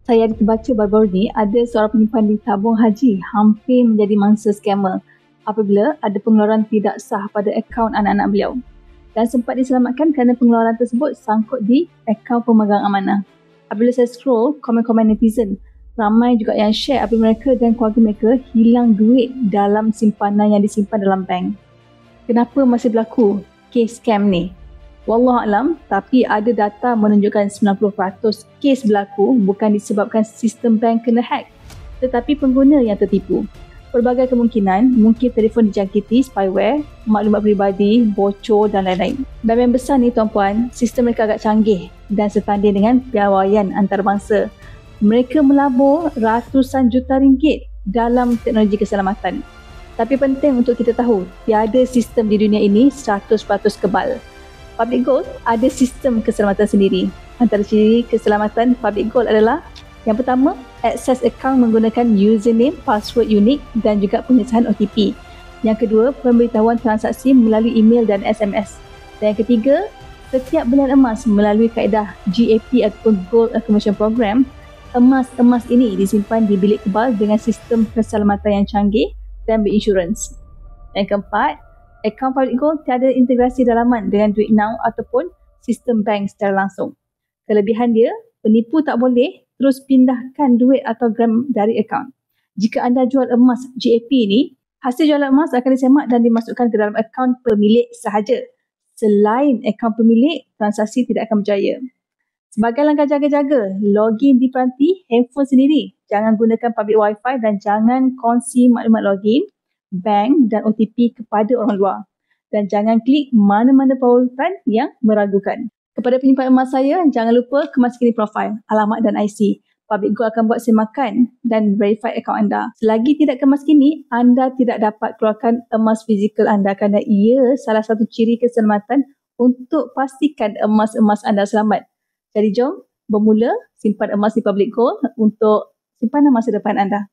Saya ada terbaca baru-baru ni ada seorang penyimpan di tabung haji hampir menjadi mangsa skamer apabila ada pengeluaran tidak sah pada akaun anak-anak beliau. Dan sempat diselamatkan kerana pengeluaran tersebut sangkut di akaun pemegang amanah. Apabila saya scroll komen-komen netizen, ramai juga yang share apabila mereka dan keluarga mereka hilang duit dalam simpanan yang disimpan dalam bank. Kenapa masih berlaku kes scam ni? Wallahualam, tapi ada data menunjukkan 90% kes berlaku bukan disebabkan sistem bank kena hack, tetapi pengguna yang tertipu. Pelbagai kemungkinan, mungkin telefon dijangkiti spyware, maklumat peribadi, bocor dan lain-lain. Dan yang besar ni tuan-puan, sistem mereka agak canggih dan setanding dengan piawaian antarabangsa. Mereka melabur ratusan juta ringgit dalam teknologi keselamatan. Tapi penting untuk kita tahu, tiada sistem di dunia ini 100% kebal. Public Gold ada sistem keselamatan sendiri. Antara ciri keselamatan Public Gold adalah yang pertama, akses akaun menggunakan username, password unik dan juga pengesahan OTP. Yang kedua, pemberitahuan transaksi melalui email dan SMS. Dan yang ketiga, setiap belian emas melalui kaedah GAP ataupun Gold Accumulation Program, emas ini disimpan di bilik kebal dengan sistem keselamatan yang canggih dan berinsurans. Yang keempat, akaun Public Gold tiada integrasi dalaman dengan Duit Now ataupun sistem bank secara langsung. Kelebihan dia, penipu tak boleh terus pindahkan duit atau gram dari akaun. Jika anda jual emas GAP ni, hasil jualan emas akan disemak dan dimasukkan ke dalam akaun pemilik sahaja. Selain akaun pemilik, transaksi tidak akan berjaya. Sebagai langkah jaga-jaga, login di peranti handphone sendiri. Jangan gunakan public wifi dan jangan kongsi maklumat login, bank dan OTP kepada orang luar. Dan jangan klik mana-mana pautan yang meragukan. Kepada penyimpan emas saya, jangan lupa kemaskini profil, alamat dan IC. Public Gold akan buat semakan dan verify akaun anda. Selagi tidak kemaskini, anda tidak dapat keluarkan emas fizikal anda kerana ia salah satu ciri keselamatan untuk pastikan emas-emas anda selamat. Jadi jom bermula simpan emas di Public Gold untuk simpanan masa depan anda.